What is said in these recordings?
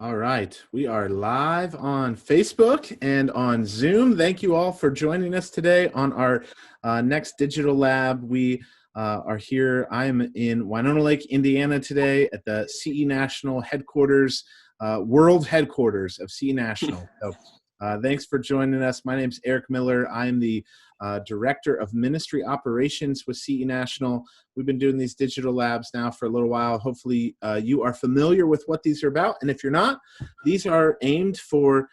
All right. We are live on Facebook and on Zoom. Thank you all for joining us today on our next digital lab. We are here. I'm in Winona Lake, Indiana today at the CE National headquarters, world headquarters of CE National. So thanks for joining us. My name's Eric Miller. I'm the Director of Ministry Operations with CE National. We've been doing these digital labs now for a little while. Hopefully you are familiar with what these are about. And if you're not, these are aimed for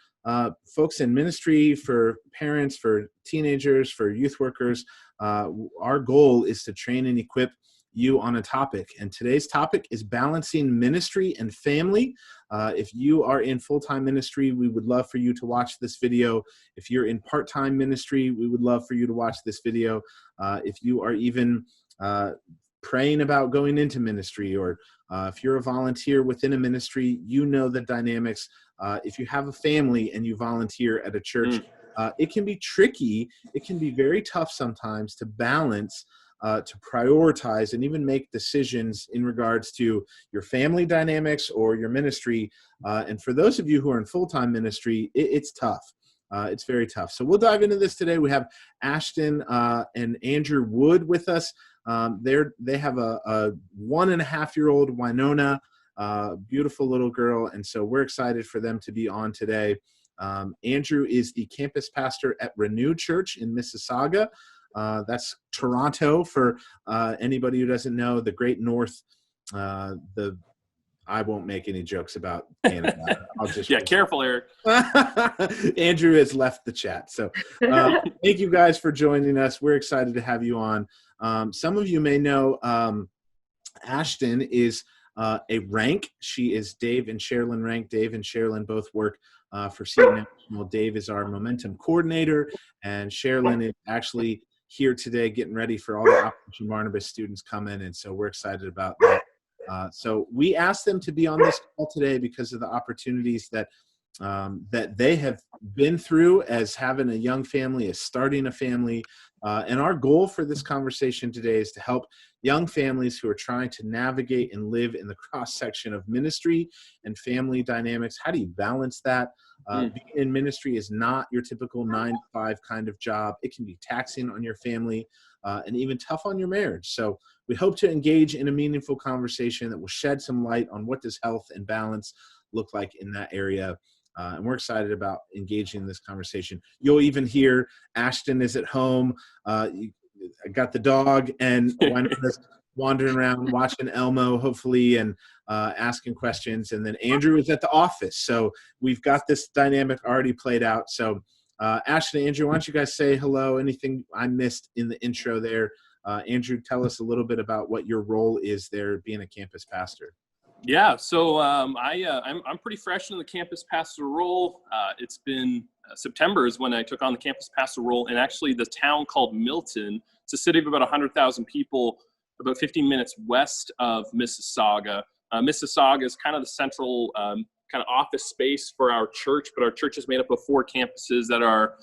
folks in ministry, for parents, for teenagers, for youth workers. Our goal is to train and equip you on a topic. And today's topic is balancing ministry and family. If you are in full-time ministry, we would love for you to watch this video. If you're in part-time ministry, we would love for you to watch this video. If you are even praying about going into ministry, or if you're a volunteer within a ministry, you know the dynamics. If you have a family and you volunteer at a church, it can be tricky. It can be very tough sometimes to balance, to prioritize and even make decisions in regards to your family dynamics or your ministry. And for those of you who are in full-time ministry, it's tough. It's very tough. So we'll dive into this today. We have Ashton and Andrew Wood with us. They have a 1.5-year-old Winona, beautiful little girl. And so we're excited for them to be on today. Andrew is the campus pastor at Renew Church in Mississauga. That's Toronto for anybody who doesn't know, the Great North. I won't make any jokes about Canada. I'll just careful, Eric. Andrew has left the chat. So thank you guys for joining us. We're excited to have you on. Some of you may know Ashton is a rank. She is Dave and Sherilyn Rank. Dave and Sherilyn both work for CE National. Dave is our momentum coordinator, and Sherilyn is actually here today getting ready for all the Operation Barnabas students coming, and so we're excited about that. So we asked them to be on this call today because of the opportunities that that they have been through as having a young family, as starting a family. And our goal for this conversation today is to help young families who are trying to navigate and live in the cross-section of ministry and family dynamics. How do you balance that? Being in ministry is not your typical 9-to-5 kind of job. It can be taxing on your family and even tough on your marriage. So we hope to engage in a meaningful conversation that will shed some light on what does health and balance look like in that area. And we're excited about engaging in this conversation. You'll even hear Ashton is at home. I got the dog, and Winona's wandering around watching Elmo, hopefully, and asking questions. And then Andrew is at the office. So we've got this dynamic already played out. So Ashton and Andrew, why don't you guys say hello? Anything I missed in the intro there? Andrew, tell us a little bit about what your role is there being a campus pastor. Yeah, so I'm pretty fresh in the campus pastor role. It's been September is when I took on the campus pastor role, and actually the town called Milton. It's a city of about 100,000 people, about 15 minutes west of Mississauga. Mississauga is kind of the central kind of office space for our church, but our church is made up of 4 campuses that are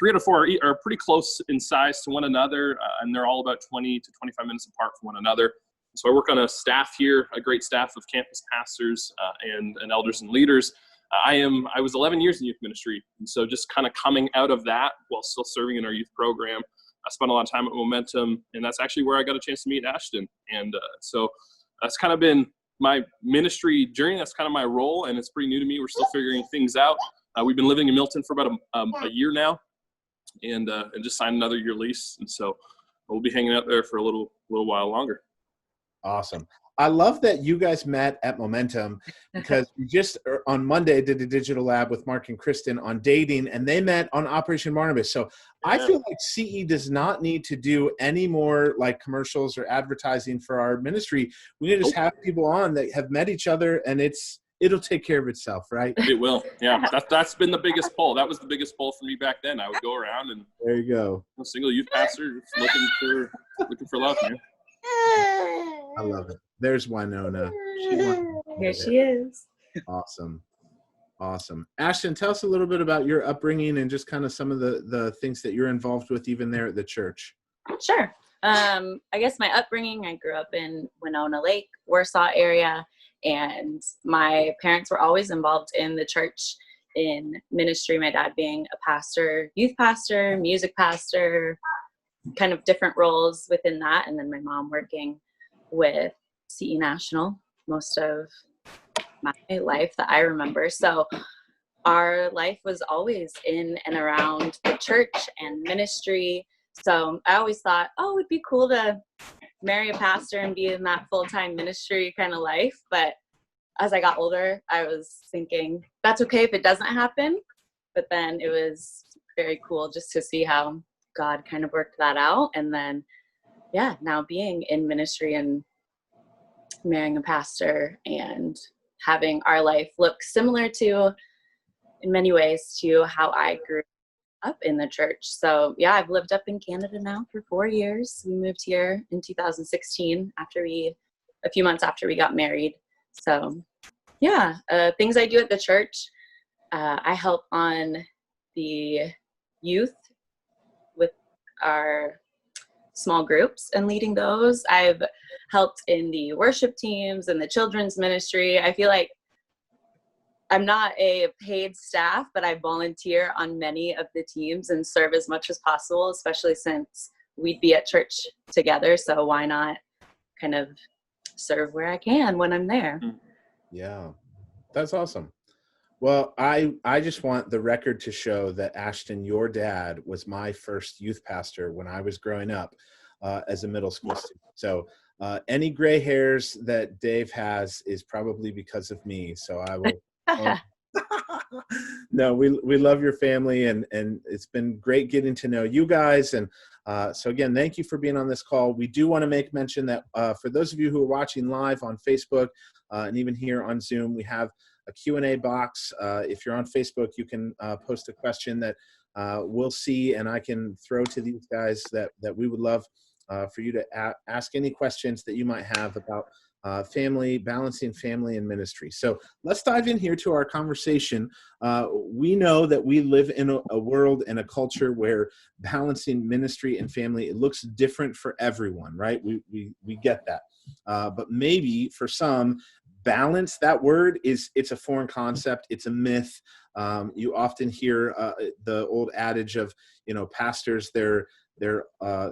3 out of 4 are pretty close in size to one another, and they're all about 20 to 25 minutes apart from one another. So I work on a staff here, a great staff of campus pastors and elders and leaders. I was 11 years in youth ministry, and so just kind of coming out of that while still serving in our youth program, I spent a lot of time at Momentum, and that's actually where I got a chance to meet Ashton. And so that's kind of been my ministry journey. That's kind of my role, and it's pretty new to me. We're still figuring things out. We've been living in Milton for about a year now, and just signed another year lease, and so we'll be hanging out there for a little while longer. Awesome. I love that you guys met at Momentum, because we just on Monday did a digital lab with Mark and Kristen on dating, and they met on Operation Barnabas. So I feel like CE does not need to do any more like commercials or advertising for our ministry. We need to just have people on that have met each other, and it'll take care of itself, right? It will. Yeah, that's been the biggest pull. That was the biggest pull for me back then. I would go around and there you go. A single youth pastor looking for love, man. I love it. There's Winona. Here she is. Awesome. Ashton, tell us a little bit about your upbringing and just kind of some of the things that you're involved with even there at the church. Sure. I guess my upbringing, I grew up in Winona Lake, Warsaw area, And my parents were always involved in the church in ministry. My dad being a pastor, youth pastor, music pastor, kind of different roles within that. And then my mom working with CE National most of my life that I remember. So our life was always in and around the church and ministry. So I always thought, oh, it'd be cool to marry a pastor and be in that full-time ministry kind of life. But as I got older, I was thinking that's okay if it doesn't happen. But then it was very cool just to see how God kind of worked that out. And then, yeah, now being in ministry and marrying a pastor and having our life look similar to, in many ways, to how I grew up in the church. So yeah, I've lived up in Canada now for 4 years. We moved here in 2016 a few months after we got married. So yeah, things I do at the church, I help on the youth with our small groups and leading those. I've helped in the worship teams and the children's ministry. I feel like I'm not a paid staff, but I volunteer on many of the teams and serve as much as possible, especially since we'd be at church together. So why not kind of serve where I can when I'm there? Yeah, that's awesome. Well, I just want the record to show that Ashton, your dad, was my first youth pastor when I was growing up as a middle school student. So any gray hairs that Dave has is probably because of me. So I will. No, we love your family, and it's been great getting to know you guys. And so again, thank you for being on this call. We do want to make mention that for those of you who are watching live on Facebook and even here on Zoom, we have a Q&A box. If you're on Facebook, you can post a question that we'll see, and I can throw to these guys that we would love for you to ask any questions that you might have about balancing family and ministry. So let's dive in here to our conversation. We know that we live in a world and a culture where balancing ministry and family, it looks different for everyone, right? We get that. But maybe for some, balance, that word it's a foreign concept. It's a myth. You often hear the old adage of, pastors, their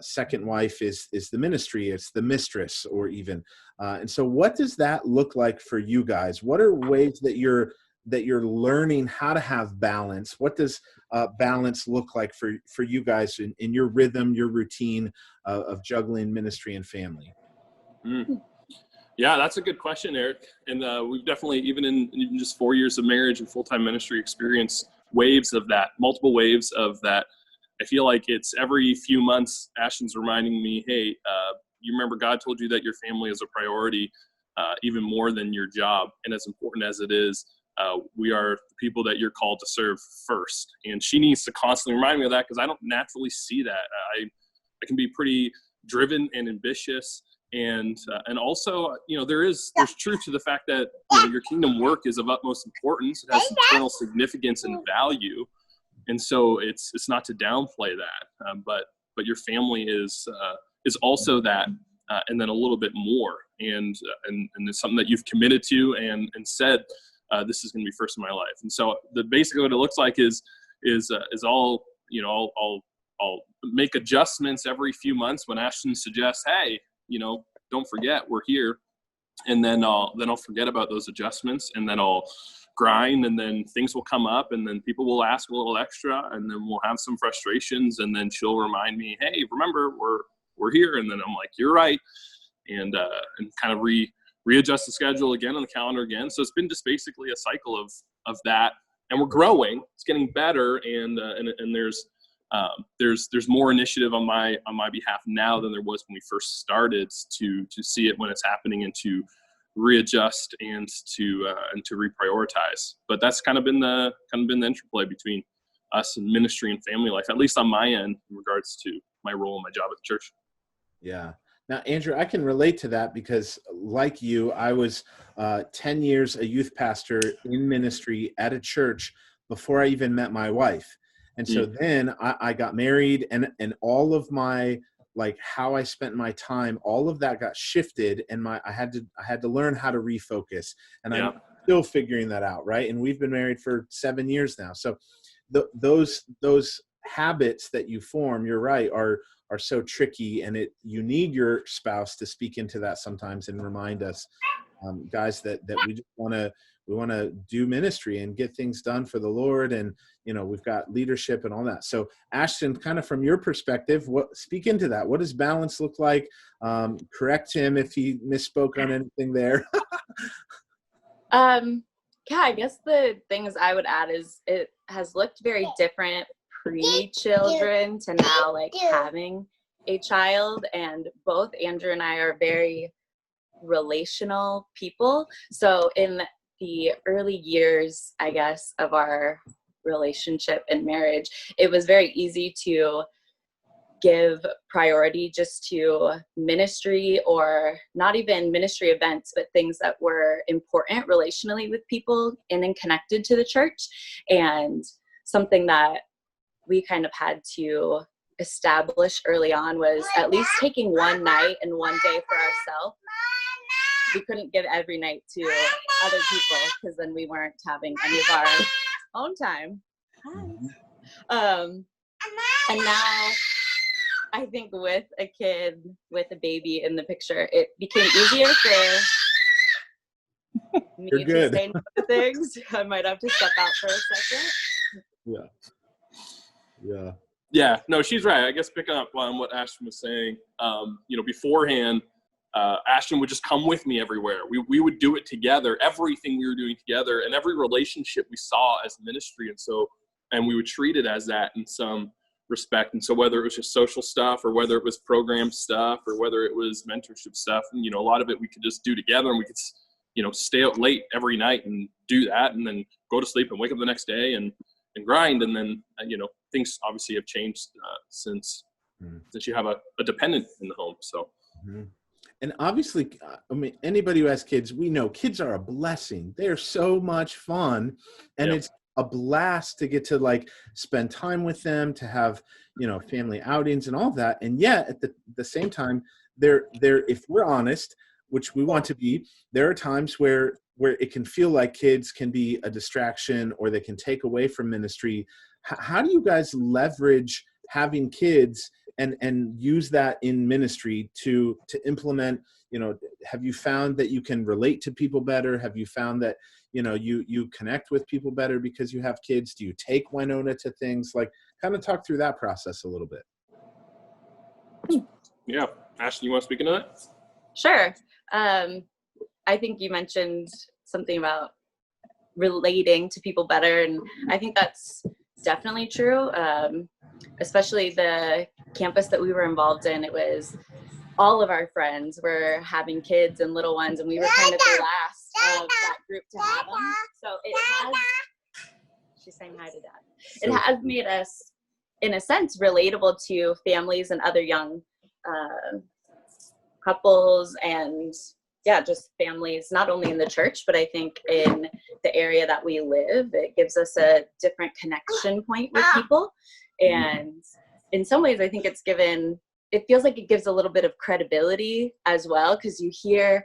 second wife is the ministry, it's the mistress, or even. And so what does that look like for you guys? What are ways that you're learning how to have balance? What does balance look like for you guys in your rhythm, your routine of juggling ministry and family? Yeah, that's a good question, Eric. And we've definitely, even in just 4 years of marriage and full-time ministry, experienced waves of that, multiple waves of that. I feel like it's every few months, Ashton's reminding me, hey, you remember God told you that your family is a priority, even more than your job. And as important as it is, we are the people that you're called to serve first. And she needs to constantly remind me of that, because I don't naturally see that. I can be pretty driven and ambitious. And also, there's truth to the fact that your kingdom work is of utmost importance. It has eternal significance and value. And so it's not to downplay that, but your family is also that, and then a little bit more, and it's something that you've committed to and said, this is going to be first in my life. And so basically what it looks like is all, I'll make adjustments every few months when Ashton suggests, hey, don't forget we're here, and then I'll forget about those adjustments, and then I'll grind, and then things will come up, and then people will ask a little extra, and then we'll have some frustrations, and then she'll remind me, hey, remember we're here, and then I'm like, you're right, and kind of readjust the schedule again on the calendar again. So it's been just basically a cycle of that, and we're growing. It's getting better, and there's more initiative on my behalf now than there was when we first started to see it when it's happening, and to readjust and to reprioritize. But that's kind of been the interplay between us and ministry and family life, at least on my end, in regards to my role and my job at the church. Yeah. Now, Andrew, I can relate to that, because like you, I was 10 years a youth pastor in ministry at a church before I even met my wife. And so then I got married, and all of my like how I spent my time, all of that got shifted, and I had to learn how to refocus, and Yeah. I'm still figuring that out, right? And we've been married for 7 years now, so those habits that you form, you're right, are so tricky, and you need your spouse to speak into that sometimes and remind us, guys, that we just want to do ministry and get things done for the Lord, and we've got leadership and all that. So Ashton, kind of from your perspective, speak into that. What does balance look like? Correct him if he misspoke on anything there. Yeah, I guess the things I would add is it has looked very different pre-children to now, like having a child, and both Andrew and I are very relational people. So in the early years, I guess, of our relationship and marriage, it was very easy to give priority just to ministry, or not even ministry events, but things that were important relationally with people and then connected to the church. And something that we kind of had to establish early on was at least taking one night and one day for ourselves. We couldn't give every night to other people, because then we weren't having any of our own time. And now I think with a kid, with a baby in the picture, it became easier for me to say no to things. I might have to step out for a second. Yeah, no, she's right. I guess picking up on what Ashton was saying, beforehand, Ashton would just come with me everywhere. We would do it together, everything we were doing together, and every relationship we saw as ministry. And we would treat it as that in some respect. And so whether it was just social stuff, or whether it was program stuff, or whether it was mentorship stuff, and, a lot of it we could just do together, and we could, stay out late every night and do that, and then go to sleep and wake up the next day and grind. And then, things obviously have changed since you have a dependent in the home. So. Mm-hmm. And obviously, anybody who has kids, we know kids are a blessing. They are so much fun, and it's a blast to get to spend time with them, to have, family outings and all that. And yet at the same time, if we're honest, which we want to be, there are times where it can feel like kids can be a distraction, or they can take away from ministry. How do you guys leverage having kids and use that in ministry to implement? Have you found that you can relate to people better? Have you found that you connect with people better because you have kids? Do you take Winona to things? Kind of talk through that process a little bit. Yeah, Ashton, you want to speak into that? Sure. I think you mentioned something about relating to people better, and I think that's definitely true. Especially the campus that we were involved in, it was all of our friends were having kids and little ones, and we were kind of the last of that group to have them. So she's saying hi to Dad. It has made us, in a sense, relatable to families and other young couples, and just families, not only in the church, but I think in the area that we live. It gives us a different connection point with people. And in some ways, I think it feels like it gives a little bit of credibility as well, because you hear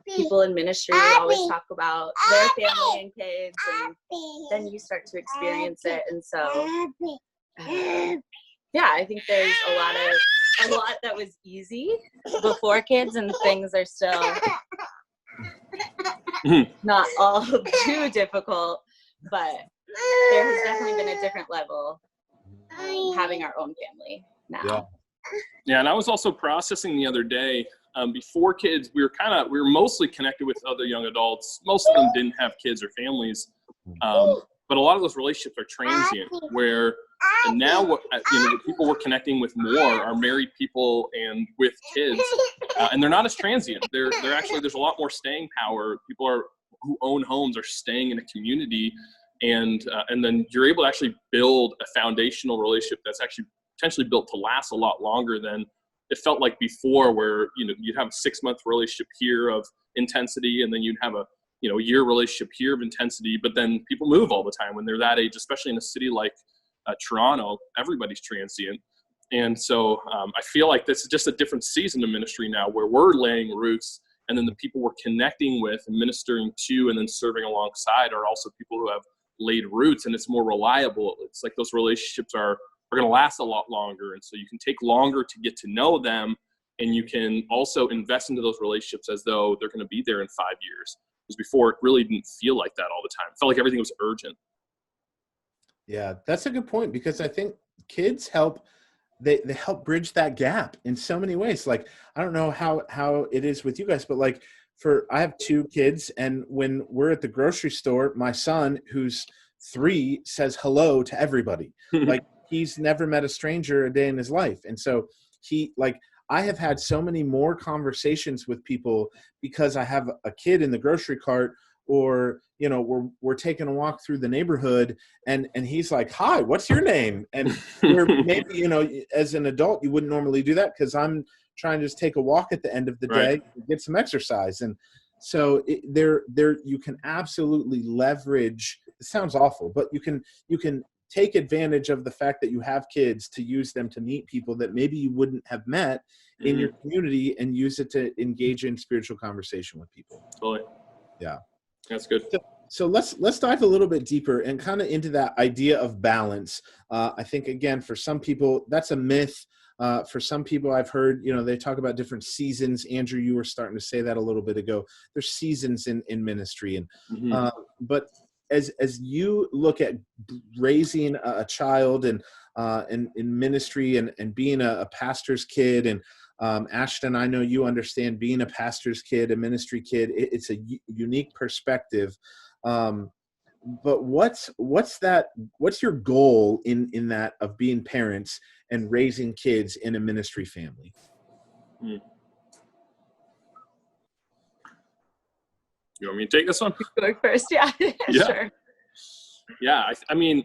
people in ministry always talk about their family and kids, and then you start to experience it. And so, I think there's a lot that was easy before kids, and things are still not all too difficult, but there has definitely been a different level having our own family now. Yeah, and I was also processing the other day, before kids, we were mostly connected with other young adults. Most of them didn't have kids or families, but a lot of those relationships are transient, where now what people we're connecting with more are married people and with kids, and they're not as transient. They're actually, there's a lot more staying power. People who own homes are staying in a community, and then you're able to actually build a foundational relationship that's actually potentially built to last a lot longer than it felt like before, where you'd have a 6-month relationship here of intensity, and then you'd have a year relationship here of intensity. But then people move all the time when they're that age, especially in a city like Toronto. Everybody's transient, And so I feel like this is just a different season of ministry now, where we're laying roots, and then the people we're connecting with and ministering to and then serving alongside are also people who have laid roots, and it's more reliable. It's like those relationships are going to last a lot longer. And so you can take longer to get to know them, and you can also invest into those relationships as though they're going to be there in 5 years. Because before, it really didn't feel like that all the time. It felt like everything was urgent. Yeah, that's a good point, because I think kids help. They help bridge that gap in so many ways. Like, I don't know how it is with you guys, but like I have 2 kids, and when we're at the grocery store, my son, who's 3, says hello to everybody. Like, he's never met a stranger a day in his life. And so I have had so many more conversations with people because I have a kid in the grocery cart, or, you know, we're taking a walk through the neighborhood, and he's like, "Hi, what's your name?" And where maybe, you know, as an adult, you wouldn't normally do that, because I'm trying to just take a walk at the end of the day, and get some exercise. And so you can absolutely leverage. It sounds awful, but you can take advantage of the fact that you have kids to use them to meet people that maybe you wouldn't have met in your community, and use it to engage in spiritual conversation with people. Totally. Yeah. That's good. So let's dive a little bit deeper and kind of into that idea of balance. I think, again, for some people, that's a myth. For some people, I've heard, you know, they talk about different seasons. Andrew, you were starting to say that a little bit ago. There's seasons in ministry, and but as you look at raising a child and in ministry, and being a pastor's kid, and Ashton, I know you understand being a pastor's kid, a ministry kid. It's a unique perspective. But what's your goal in that, of being parents and raising kids in a ministry family? You want me to take this one? Go first. Yeah. Yeah. Sure. Yeah. I mean,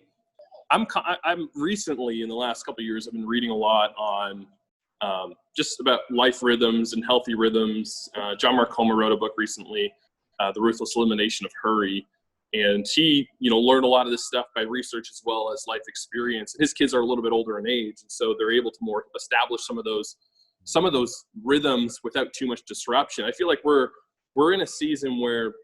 I'm recently, in the last couple of years, I've been reading a lot on just about life rhythms and healthy rhythms. John Mark Comer wrote a book recently, The Ruthless Elimination of Hurry. And he, you know, learned a lot of this stuff by research as well as life experience. And his kids are a little bit older in age, and so they're able to more establish some of those rhythms without too much disruption. I feel like we're in a season where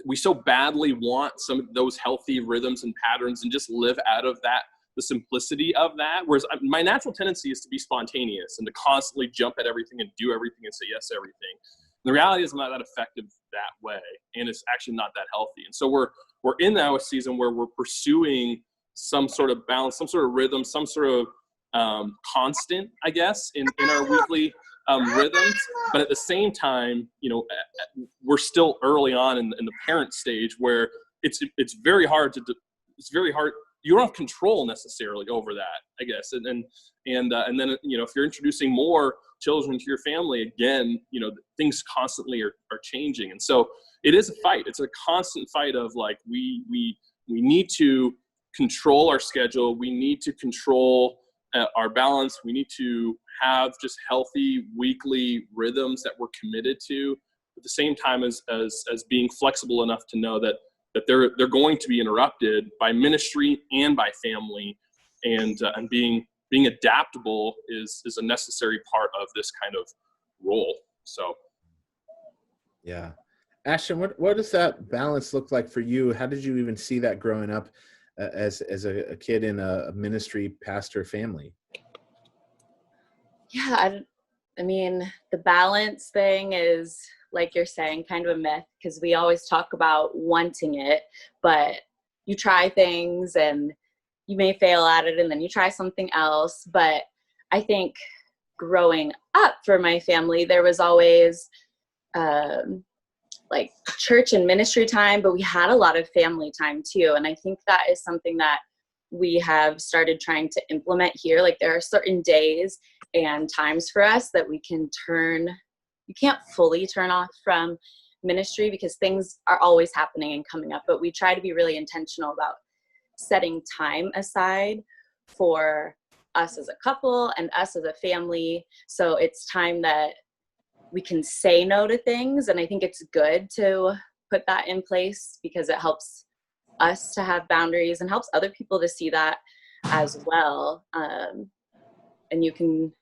we so badly want some of those healthy rhythms and patterns, and just live out of that, the simplicity of that. Whereas my natural tendency is to be spontaneous and to constantly jump at everything and do everything and say yes to everything. The reality is I'm not that effective that way, and it's actually not that healthy. And so we're in now a season where we're pursuing some sort of balance, some sort of rhythm, some sort of constant, I guess, in our weekly rhythms. But at the same time, you know, we're still early on in the parent stage, where it's very hard it's very hard. You don't have control necessarily over that, I guess. And then, you know, if you're introducing more children to your family, again, you know, things constantly are changing. And so it is a fight. It's a constant fight of like, we need to control our schedule. We need to control our balance. We need to have just healthy weekly rhythms that we're committed to, at the same time as being flexible enough to know that they're going to be interrupted by ministry and by family, and being adaptable is a necessary part of this kind of role. So, yeah, Ashton, what does that balance look like for you? How did you even see that growing up as a kid in a ministry pastor family? Yeah, I mean, the balance thing is, like you're saying, kind of a myth, because we always talk about wanting it, but you try things and you may fail at it, and then you try something else. But I think growing up for my family, there was always like church and ministry time, but we had a lot of family time too. And I think that is something that we have started trying to implement here. Like, there are certain days and times for us that we can you can't fully turn off from ministry, because things are always happening and coming up, but we try to be really intentional about setting time aside for us as a couple and us as a family. So it's time that we can say no to things. And I think it's good to put that in place, because it helps us to have boundaries and helps other people to see that as well. and you can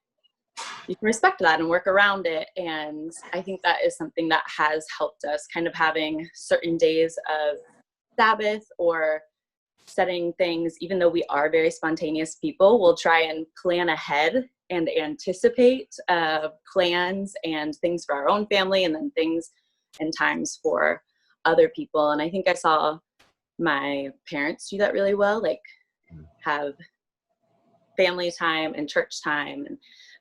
respect that and work around it. And I think that is something that has helped us, kind of having certain days of Sabbath or setting things, even though we are very spontaneous people, we'll try and plan ahead and anticipate plans and things for our own family, and then things and times for other people. And I think I saw my parents do that really well, like have family time and church time.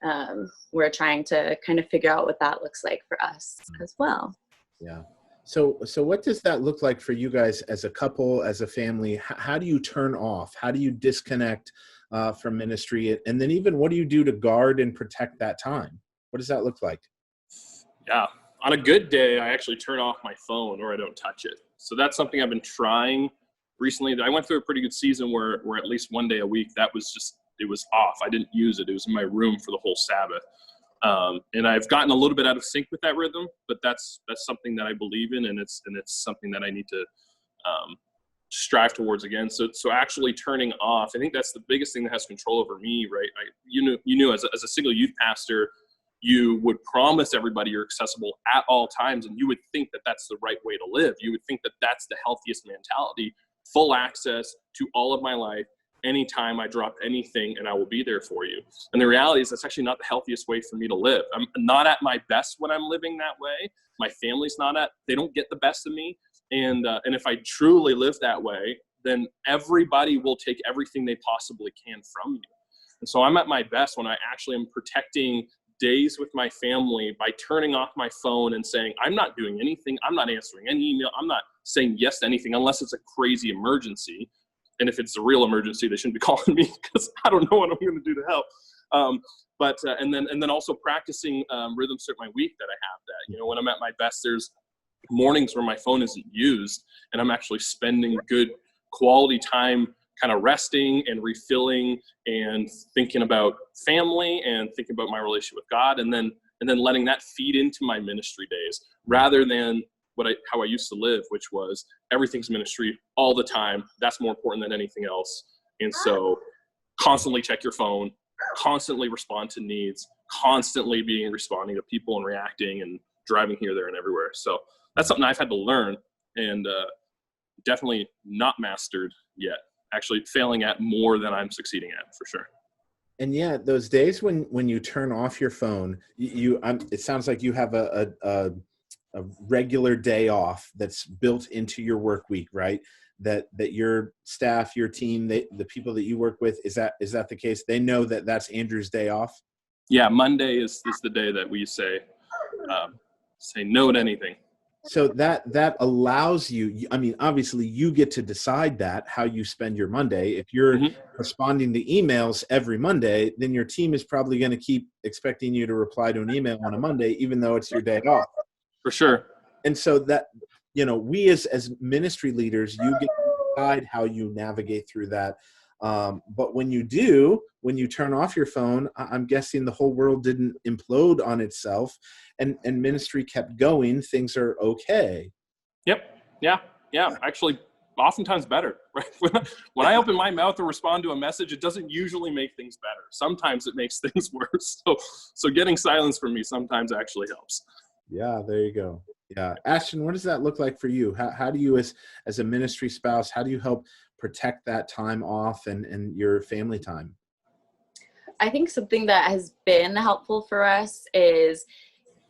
And we're trying to kind of figure out what that looks like for us as well. Yeah. So what does that look like for you guys as a couple, as a family? How do you turn off? How do you disconnect from ministry? And then even what do you do to guard and protect that time? What does that look like? Yeah. On a good day, I actually turn off my phone or I don't touch it. So that's something I've been trying recently. I went through a pretty good season where at least one day a week, it was off. I didn't use it. It was in my room for the whole Sabbath. And I've gotten a little bit out of sync with that rhythm, but that's something that I believe in, and it's something that I need to strive towards again. So actually turning off, I think that's the biggest thing that has control over me, right? You knew as a single youth pastor, you would promise everybody you're accessible at all times, and you would think that that's the right way to live. You would think that that's the healthiest mentality, full access to all of my life. Anytime I drop anything, and I will be there for you. And the reality is that's actually not the healthiest way for me to live. I'm not at my best when I'm living that way. My family's they don't get the best of me. And if I truly live that way, then everybody will take everything they possibly can from you. And so I'm at my best when I actually am protecting days with my family by turning off my phone and saying, I'm not doing anything. I'm not answering any email. I'm not saying yes to anything unless it's a crazy emergency. And if it's a real emergency, they shouldn't be calling me because I don't know what I'm going to do to help. And then also practicing rhythms throughout my week that I have that. When I'm at my best, there's mornings where my phone isn't used and I'm actually spending good quality time kind of resting and refilling and thinking about family and thinking about my relationship with God, and then letting that feed into my ministry days rather than how I used to live, which was everything's ministry all the time. That's more important than anything else. And so constantly check your phone, constantly respond to needs, constantly responding to people and reacting and driving here, there, and everywhere. So that's something I've had to learn and definitely not mastered yet. Actually failing at more than I'm succeeding at, for sure. And yeah, those days when you turn off your phone, it sounds like you have a regular day off that's built into your work week, right? That your staff, your team, the people that you work with, is that the case? They know that that's Andrew's day off? Yeah, Monday is the day that we say no to anything. So that allows you, I mean, obviously you get to decide that, how you spend your Monday. If you're responding to emails every Monday, then your team is probably going to keep expecting you to reply to an email on a Monday, even though it's your day off. For sure. And so that, we as ministry leaders, you get to decide how you navigate through that. But when you turn off your phone, I'm guessing the whole world didn't implode on itself and ministry kept going. Things are okay. Yep. Yeah. Actually, oftentimes better, right? When I open my mouth to respond to a message, it doesn't usually make things better. Sometimes it makes things worse. So getting silence from me sometimes actually helps. Yeah, there you go. Yeah. Ashton, what does that look like for you? How do you, as a ministry spouse, how do you help protect that time off and your family time? I think something that has been helpful for us is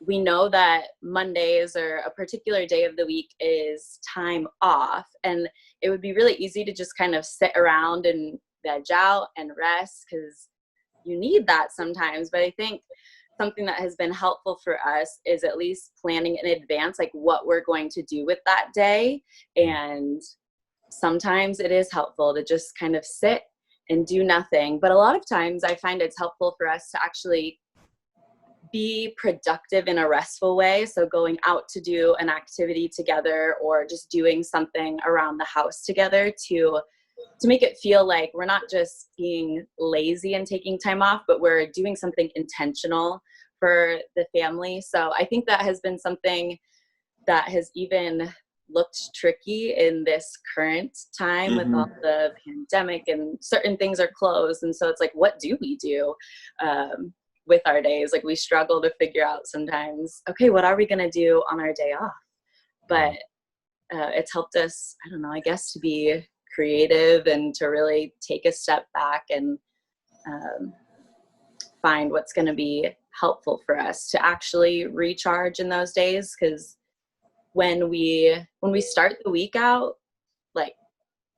we know that Mondays or a particular day of the week is time off, and it would be really easy to just kind of sit around and veg out and rest because you need that sometimes. But I think something that has been helpful for us is at least planning in advance, like what we're going to do with that day. And sometimes it is helpful to just kind of sit and do nothing. But a lot of times I find it's helpful for us to actually be productive in a restful way. So going out to do an activity together or just doing something around the house together to make it feel like we're not just being lazy and taking time off, but we're doing something intentional for the family. So I think that has been something that has even looked tricky in this current time with all the pandemic and certain things are closed. And so it's like, what do we do with our days? Like we struggle to figure out sometimes, okay, what are we going to do on our day off? But it's helped us, I don't know, I guess to be creative and to really take a step back and find what's going to be helpful for us to actually recharge in those days. Because when we start the week out like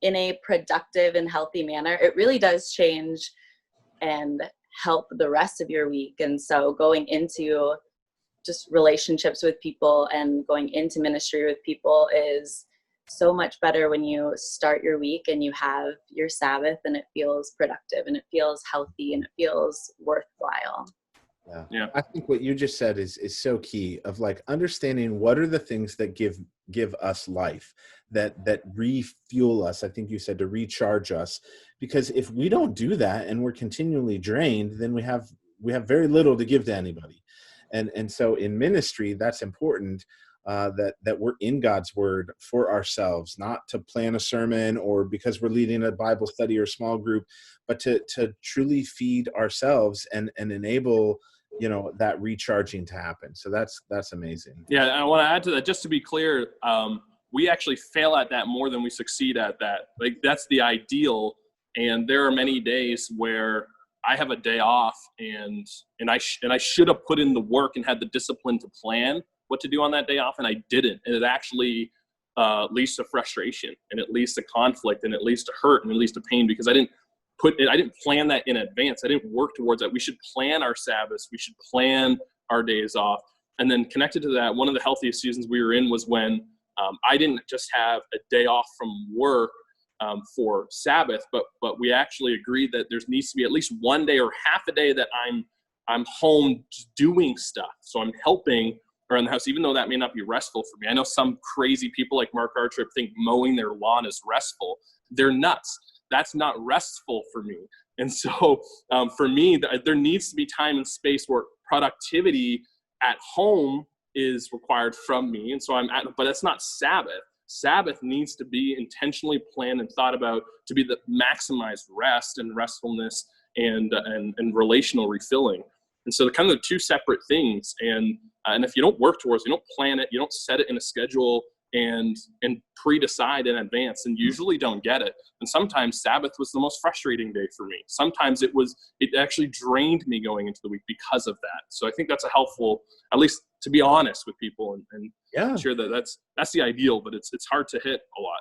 in a productive and healthy manner, it really does change and help the rest of your week. And so going into just relationships with people and going into ministry with people is so much better when you start your week and you have your Sabbath and it feels productive and it feels healthy and it feels worthwhile. Yeah. I think what you just said is so key, of like understanding what are the things that give us life, that refuel us. I think you said to recharge us, because if we don't do that and we're continually drained, then we have very little to give to anybody. And so in ministry, that's important, that we're in God's word for ourselves, not to plan a sermon or because we're leading a Bible study or small group, but to truly feed ourselves and enable, you know, that recharging to happen. So that's amazing. Yeah, I want to add to that, just to be clear, we actually fail at that more than we succeed at that. Like that's the ideal. And there are many days where I have a day off and I should have put in the work and had the discipline to plan what to do on that day off, and I didn't. And it actually leads to frustration, and it leads to conflict, and it leads to hurt, and it leads to pain, because I didn't plan that in advance. I didn't work towards that. We should plan our Sabbaths. We should plan our days off. And then connected to that, one of the healthiest seasons we were in was when I didn't just have a day off from work for Sabbath, but we actually agreed that there needs to be at least one day or half a day that I'm home doing stuff. So I'm helping around the house, even though that may not be restful for me. I know some crazy people like Mark Artrip think mowing their lawn is restful. They're nuts. That's not restful for me. And so for me, there needs to be time and space where productivity at home is required from me. And so but it's not Sabbath. Sabbath needs to be intentionally planned and thought about to be the maximized rest and restfulness and relational refilling. And so they're kind of the two separate things. And if you don't work towards it, you don't plan it, you don't set it in a schedule and pre-decide in advance, and usually don't get it. And sometimes Sabbath was the most frustrating day for me. Sometimes it actually drained me going into the week because of that. So I think that's a helpful, at least to be honest with people and share that that's the ideal, but it's hard to hit a lot.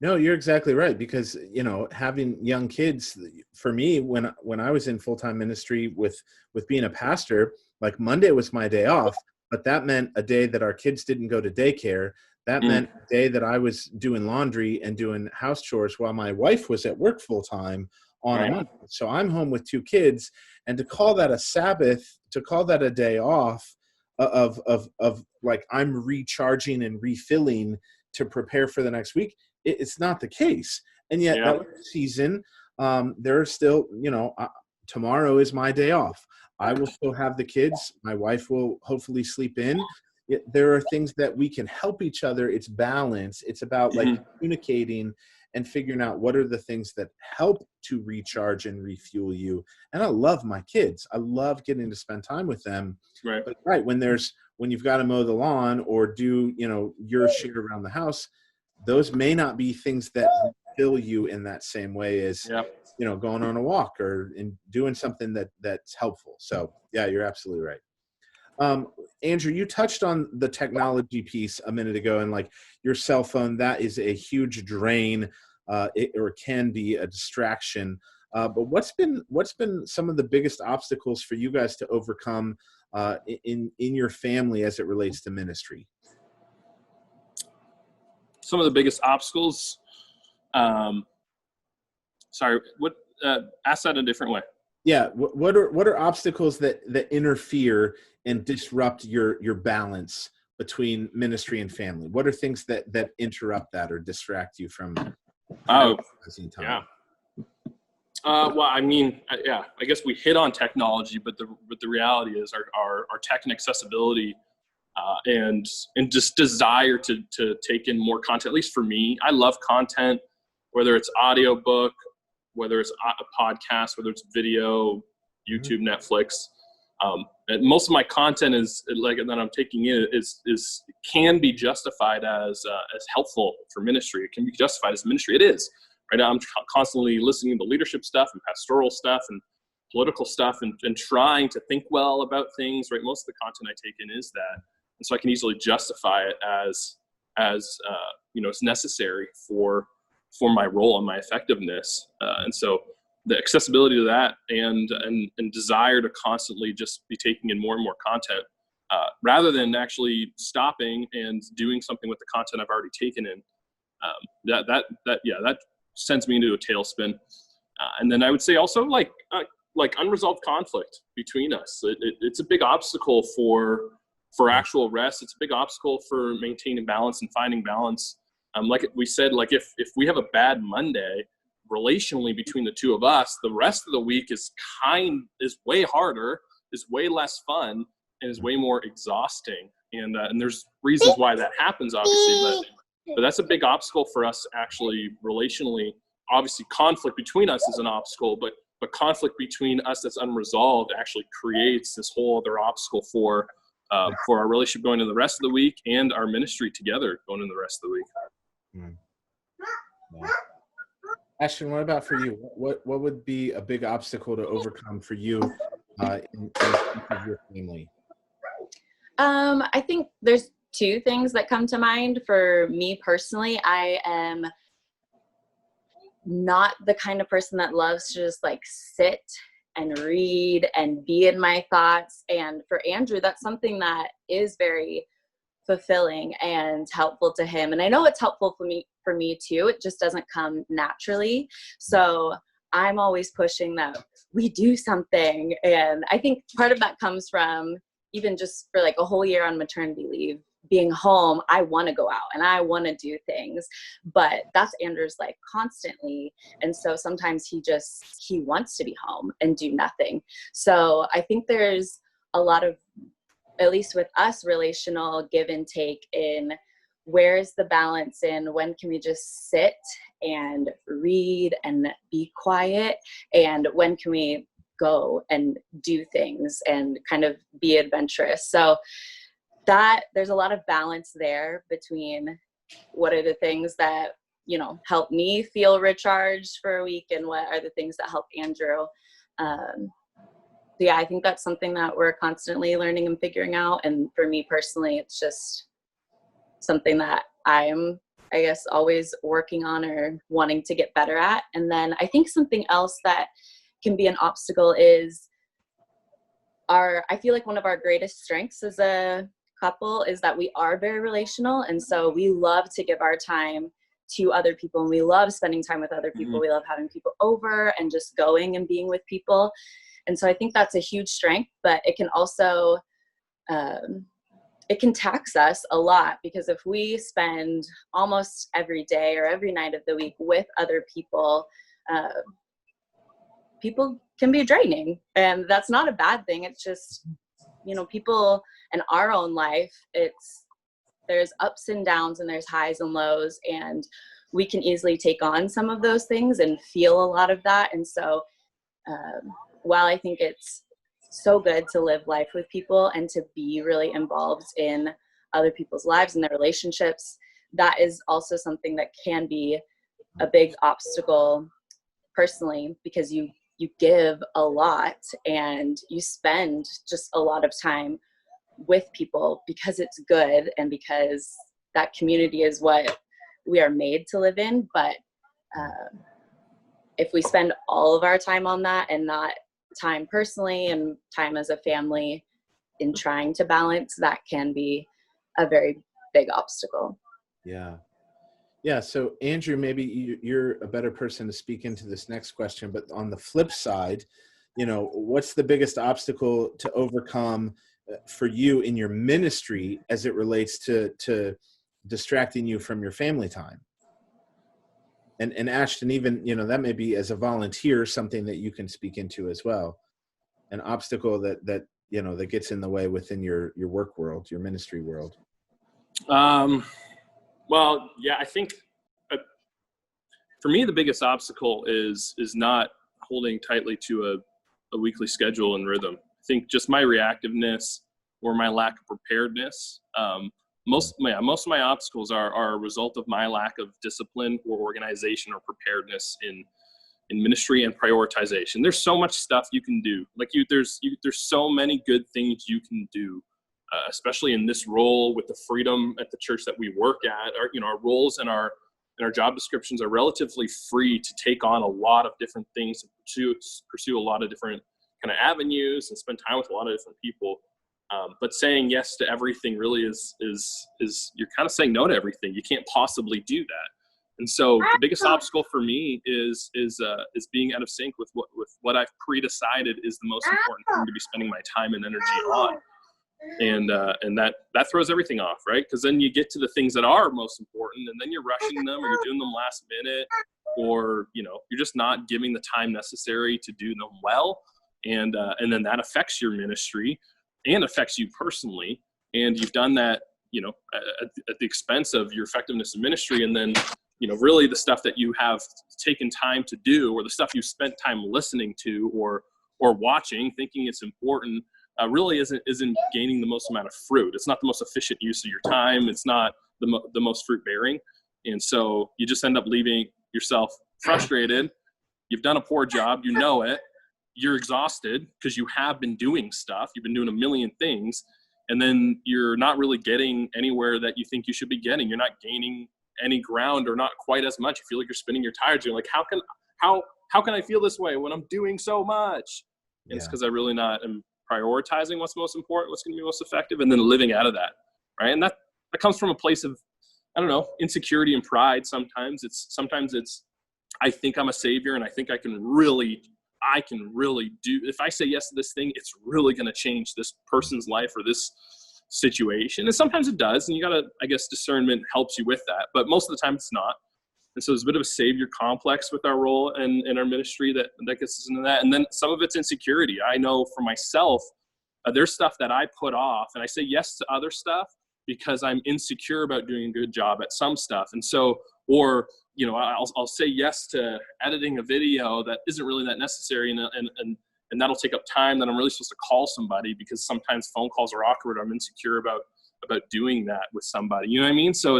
No, you're exactly right, because, you know, having young kids, for me, when I was in full-time ministry with being a pastor, like Monday was my day off, but that meant a day that our kids didn't go to daycare. That meant a day that I was doing laundry and doing house chores while my wife was at work full-time on a Monday. So I'm home with two kids, and to call that a Sabbath, to call that a day off of like I'm recharging and refilling to prepare for the next week, it's not the case. And yet that season, there are still, you know, tomorrow is my day off. I will still have the kids. My wife will hopefully sleep in. There are things that we can help each other. It's balance. It's about like communicating and figuring out what are the things that help to recharge and refuel you. And I love my kids. I love getting to spend time with them. Right. But when you've got to mow the lawn or do, you know, your share around the house, those may not be things that fill you in that same way as, you know, going on a walk or doing something that's helpful. So yeah, you're absolutely right. Andrew, you touched on the technology piece a minute ago, and like your cell phone, that is a huge drain, or can be a distraction. But what's been some of the biggest obstacles for you guys to overcome in your family as it relates to ministry? Some of the biggest obstacles. Sorry, what? Ask that a different way. Yeah, what are obstacles that interfere and disrupt your balance between ministry and family? What are things that interrupt that or distract you from? Time? Well, I mean, I guess we hit on technology, but the reality is our tech and accessibility and just desire to take in more content. At least for me, I love content, whether it's audiobook, whether it's a podcast, whether it's video, YouTube, Netflix. And most of my content is like that I'm taking in is can be justified as helpful for ministry. It can be justified as ministry. It is. Right now, I'm constantly listening to leadership stuff and pastoral stuff and political stuff and trying to think well about things. Right, most of the content I take in is that, and so I can easily justify it as it's necessary for my role and my effectiveness. And so the accessibility to that and desire to constantly just be taking in more and more content, rather than actually stopping and doing something with the content I've already taken in, that sends me into a tailspin. And then I would say also like unresolved conflict between us. It's a big obstacle for actual rest. It's a big obstacle for maintaining balance and finding balance. Like we said, like if we have a bad Monday relationally between the two of us, the rest of the week is way harder, is way less fun, and is way more exhausting. And there's reasons why that happens, obviously, but that's a big obstacle for us actually relationally. Obviously, conflict between us is an obstacle, but conflict between us that's unresolved actually creates this whole other obstacle for our relationship going into the rest of the week and our ministry together going into the rest of the week. Yeah. Ashton, what about for you? What would be a big obstacle to overcome for you in your family? I think there's two things that come to mind for me personally. I am not the kind of person that loves to just like sit and read and be in my thoughts. And for Andrew, that's something that is very fulfilling and helpful to him. And I know it's helpful for me too. It just doesn't come naturally. So I'm always pushing that we do something. And I think part of that comes from even just for like a whole year on maternity leave, being home, I want to go out and I want to do things, but that's Andrew's like constantly. And so sometimes he wants to be home and do nothing. So I think there's a lot of, at least with us, relational give and take in where's the balance in when can we just sit and read and be quiet, and when can we go and do things and kind of be adventurous. So that there's a lot of balance there between what are the things that, help me feel recharged for a week and what are the things that help Andrew. Yeah, I think that's something that we're constantly learning and figuring out. And for me personally, it's just something that I'm, I guess, always working on or wanting to get better at. And then I think something else that can be an obstacle is I feel like one of our greatest strengths as a couple is that we are very relational. And so we love to give our time to other people, and we love spending time with other people. We love having people over and just going and being with people. And so I think that's a huge strength, but it can also, it can tax us a lot, because if we spend almost every day or every night of the week with other people, people can be draining, and that's not a bad thing. It's just, people in our own life, there's ups and downs and there's highs and lows, and we can easily take on some of those things and feel a lot of that. And so, while I think it's so good to live life with people and to be really involved in other people's lives and their relationships, that is also something that can be a big obstacle personally, because you give a lot and you spend just a lot of time with people because it's good and because that community is what we are made to live in. But if we spend all of our time on that and not time personally and time as a family in trying to balance, that can be a very big obstacle. Yeah. So Andrew, maybe you're a better person to speak into this next question, but on the flip side, what's the biggest obstacle to overcome for you in your ministry as it relates to distracting you from your family time? And Ashton, even, that may be as a volunteer, something that you can speak into as well. An obstacle that that gets in the way within your work world, your ministry world? Well, yeah, I think for me, the biggest obstacle is not holding tightly to a weekly schedule and rhythm. I think just my reactiveness or my lack of preparedness. Most of my obstacles are a result of my lack of discipline or organization or preparedness in ministry and prioritization. There's so much stuff you can do. There's so many good things you can do, especially in this role with the freedom at the church that we work at. Our roles and our job descriptions are relatively free to take on a lot of different things, and pursue a lot of different kind of avenues and spend time with a lot of different people. But saying yes to everything really is you're kind of saying no to everything. You can't possibly do that. And so the biggest obstacle for me is being out of sync with what I've pre-decided is the most important thing to be spending my time and energy on. And that throws everything off, right? Because then you get to the things that are most important, and then you're rushing them, or you're doing them last minute, or you're just not giving the time necessary to do them well, and then that affects your ministry and affects you personally, and you've done that at the expense of your effectiveness in ministry. And then really the stuff that you have taken time to do, or the stuff you spent time listening to or watching thinking it's important, really isn't gaining the most amount of fruit. It's not the most efficient use of your time. It's not the most fruit bearing. And so you just end up leaving yourself frustrated. You've done a poor job. You know it. You're exhausted because you have been doing stuff. You've been doing a million things. And then you're not really getting anywhere that you think you should be getting. You're not gaining any ground, or not quite as much. You feel like you're spinning your tires. You're like, how can I feel this way when I'm doing so much? And it's because I really not am prioritizing what's most important, what's going to be most effective, and then living out of that, right? And that comes from a place of, I don't know, insecurity and pride. Sometimes it's I think I'm a savior, and I think I can really do, if I say yes to this thing, it's really going to change this person's life or this situation. And sometimes it does, and you gotta, I guess, discernment helps you with that, but most of the time it's not. And so there's a bit of a savior complex with our role and in our ministry that gets us into that. And then some of it's insecurity. I know for myself, there's stuff that I put off, and I say yes to other stuff because I'm insecure about doing a good job at some stuff. And so, or I'll say yes to editing a video that isn't really that necessary, and that'll take up time that I'm really supposed to call somebody, because sometimes phone calls are awkward. I'm insecure about doing that with somebody. You know what I mean? So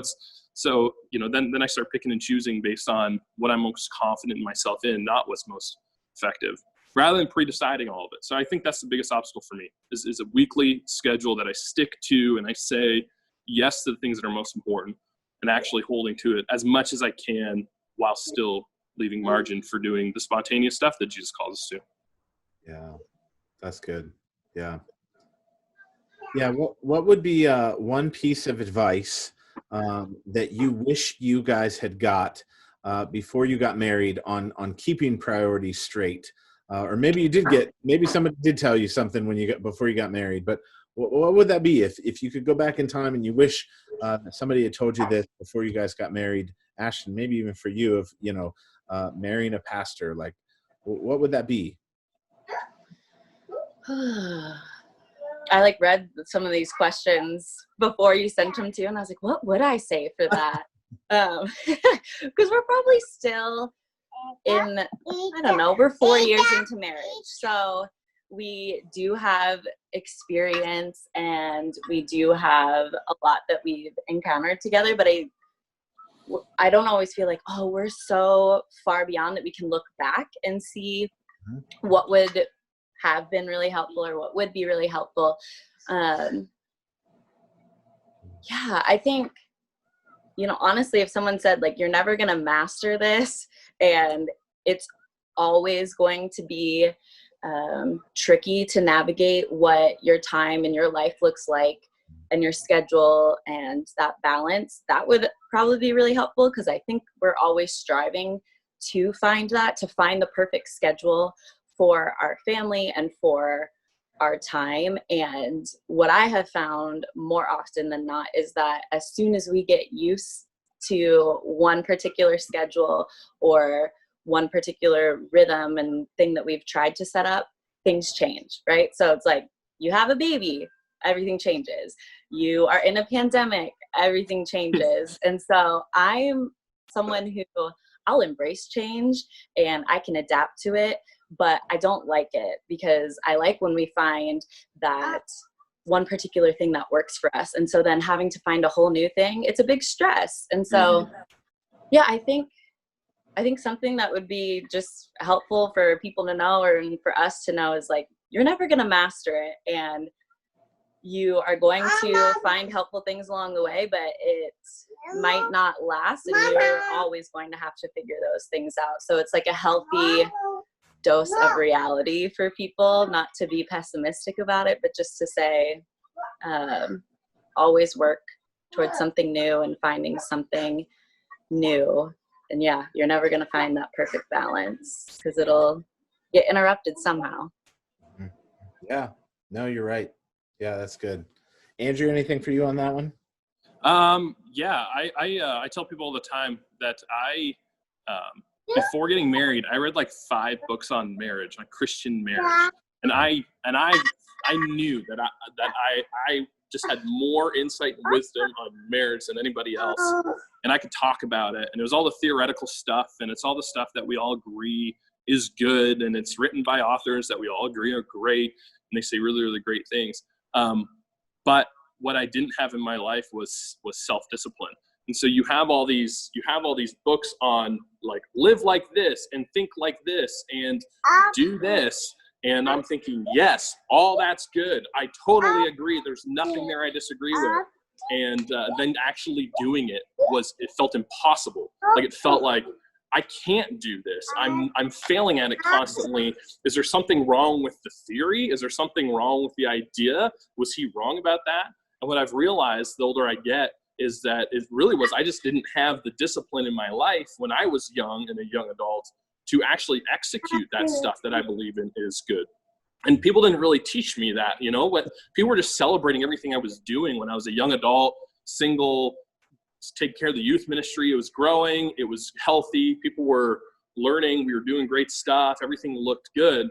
then I start picking and choosing based on what I'm most confident in myself in, not what's most effective, rather than pre-deciding all of it. So I think that's the biggest obstacle for me is a weekly schedule that I stick to, and I say yes to the things that are most important, and actually holding to it as much as I can while still leaving margin for doing the spontaneous stuff that Jesus calls us to. Yeah, that's good. Yeah. What would be one piece of advice that you wish you guys had got before you got married on keeping priorities straight? Or maybe maybe somebody did tell you something before you got married, but what would that be if you could go back in time and you wish somebody had told you this before you guys got married? Ashton, maybe even for you, of marrying a pastor, like what would that be? I read some of these questions before you sent them to, and I was like, what would I say for that? Because we're probably still in, I don't know, we're 4 years into marriage. So we do have experience, and we do have a lot that we've encountered together, but I don't always feel like, oh, we're so far beyond that we can look back and see what would have been really helpful or what would be really helpful. I think, honestly, if someone said, you're never going to master this, and it's always going to be tricky to navigate what your time and your life looks like and your schedule and that balance, that would probably be really helpful, because I think we're always striving to find the perfect schedule for our family and for our time. And what I have found more often than not is that as soon as we get used to one particular schedule or one particular rhythm and thing that we've tried to set up, things change, right? So it's you have a baby, everything changes. You are in a pandemic, everything changes. And so I'm someone who, I'll embrace change and I can adapt to it, but I don't like it, because I like when we find that one particular thing that works for us. And so then having to find a whole new thing, it's a big stress. And so, yeah, I think something that would be just helpful for people to know, or for us to know, is like, you're never going to master it, and you are going to find helpful things along the way, but it might not last, and you're always going to have to figure those things out. So it's like a healthy dose of reality for people, not to be pessimistic about it, but just to say, always work towards something new and finding something new. And yeah, you're never going to find that perfect balance, because it'll get interrupted somehow. Yeah, no, you're right. Yeah, that's good. Andrew, anything for you on that one? Yeah, I tell people all the time that before getting married, I read like 5 books on marriage, on Christian marriage, and I knew that I just had more insight and wisdom on marriage than anybody else, and I could talk about it. And it was all the theoretical stuff, and it's all the stuff that we all agree is good, and it's written by authors that we all agree are great, and they say really, really great things. But what I didn't have in my life was self-discipline. And so you have all these books on like, live like this and think like this and do this. And I'm thinking, yes, all that's good. I totally agree. There's nothing there I disagree with. And then actually doing it felt impossible. Like, it felt like, I can't do this. I'm failing at it constantly. Is there something wrong with the theory? Is there something wrong with the idea? Was he wrong about that? And what I've realized the older I get is that it really was, I just didn't have the discipline in my life when I was young and a young adult to actually execute that stuff that I believe in is good. And people didn't really teach me that, people were just celebrating everything I was doing when I was a young adult, single, take care of the youth ministry. It was growing. It was healthy. People were learning. We were doing great stuff. Everything looked good,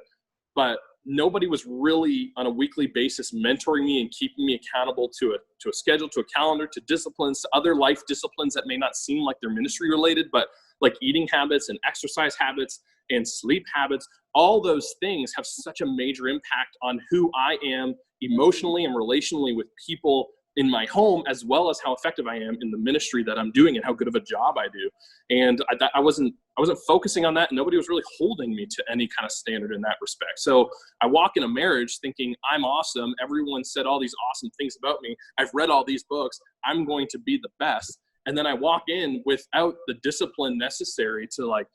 but nobody was really on a weekly basis mentoring me and keeping me accountable to a schedule, to a calendar, to disciplines, to other life disciplines that may not seem like they're ministry related, but like eating habits and exercise habits and sleep habits. All those things have such a major impact on who I am emotionally and relationally with people in my home, as well as how effective I am in the ministry that I'm doing and how good of a job I do. And I wasn't focusing on that. And nobody was really holding me to any kind of standard in that respect. So I walk in a marriage thinking I'm awesome. Everyone said all these awesome things about me. I've read all these books. I'm going to be the best. And then I walk in without the discipline necessary to like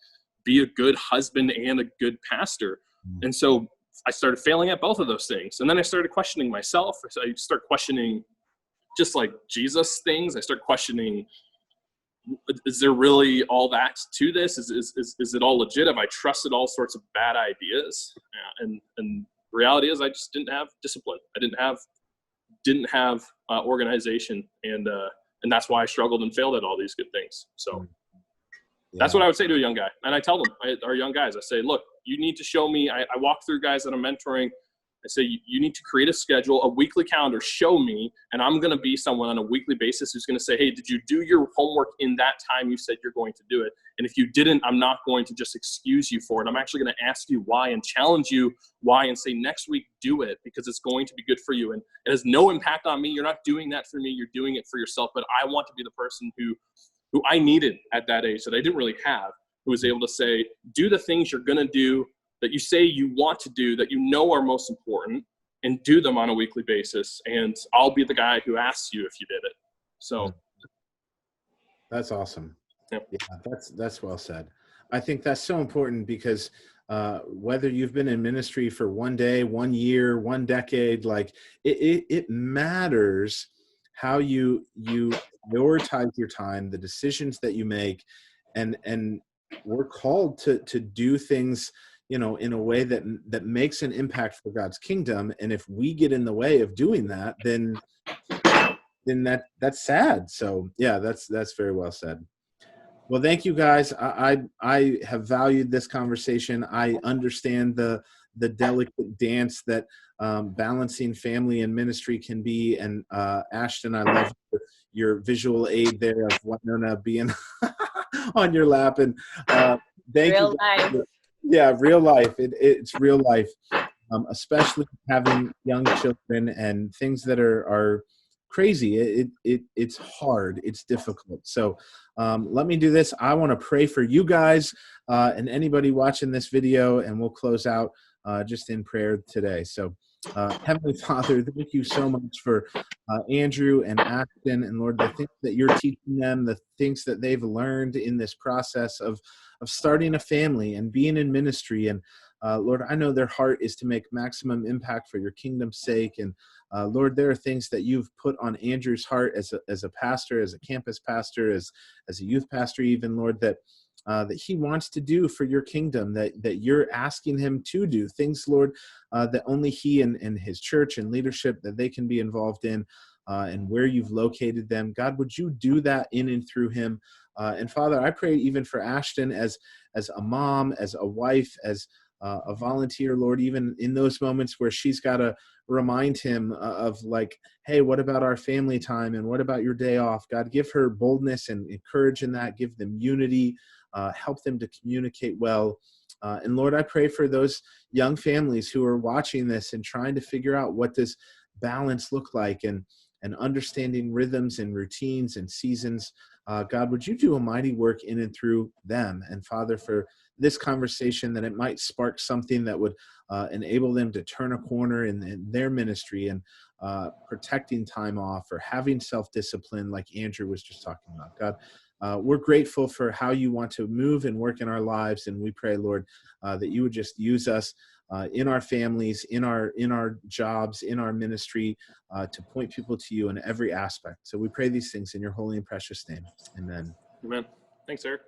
be a good husband and a good pastor. And so I started failing at both of those things. And then I started questioning myself. I started questioning just like Jesus things. I start questioning, is there really all that to this? Is it all legit? Have I trusted all sorts of bad ideas? And the reality is I just didn't have discipline. I didn't have organization. And that's why I struggled and failed at all these good things. So that's what I would say to a young guy. And I tell them, our young guys, I say, look, you need to show me. I walk through guys that I'm mentoring. I say, you need to create a schedule, a weekly calendar, show me, and I'm going to be someone on a weekly basis who's going to say, hey, did you do your homework in that time you said you're going to do it? And if you didn't, I'm not going to just excuse you for it. I'm actually going to ask you why and challenge you why and say, next week, do it, because it's going to be good for you. And it has no impact on me. You're not doing that for me. You're doing it for yourself. But I want to be the person who I needed at that age that I didn't really have, who was able to say, do the things you're going to do that you say you want to do, that you know are most important, and do them on a weekly basis. And I'll be the guy who asks you if you did it. So that's awesome. Yep. Yeah, that's well said. I think that's so important because whether you've been in ministry for 1 day, 1 year, 1 decade, like it matters how you prioritize your time, the decisions that you make, and we're called to do things in a way that makes an impact for God's kingdom. And if we get in the way of doing that, then that's sad. So yeah, that's very well said. Well, thank you guys. I have valued this conversation. I understand the the delicate dance that balancing family and ministry can be. And Ashton, I love your visual aid there of Winona being on your lap. And thank Real you. life. Yeah, real life. It's real life, especially having young children and things that are crazy. It's hard. It's difficult. So let me do this. I want to pray for you guys and anybody watching this video, and we'll close out just in prayer today. So Heavenly Father, thank you so much for Andrew and Ashton, and Lord, the things that you're teaching them, the things that they've learned in this process of starting a family and being in ministry. And Lord, I know their heart is to make maximum impact for your kingdom's sake. And Lord, there are things that you've put on Andrew's heart as a pastor, as a campus pastor, as a youth pastor, even, Lord, that he wants to do for your kingdom, that you're asking him to do things, Lord, that only he and his church and leadership, that they can be involved in, and where you've located them. God, would you do that in and through him? And Father, I pray even for Ashton as a mom, as a wife, as a volunteer, Lord, even in those moments where she's got to remind him of like, hey, what about our family time? And what about your day off? God, give her boldness and courage in that. Give them unity. Help them to communicate well. And Lord, I pray for those young families who are watching this and trying to figure out what does balance look like, and understanding rhythms and routines and seasons. God, would you do a mighty work in and through them? And Father, for this conversation, that it might spark something that would enable them to turn a corner in their ministry, and protecting time off, or having self-discipline like Andrew was just talking about. God, we're grateful for how you want to move and work in our lives. And we pray, Lord, that you would just use us in our families, in our jobs, in our ministry, to point people to you in every aspect. So we pray these things in your holy and precious name. Amen. Amen. Thanks, Eric.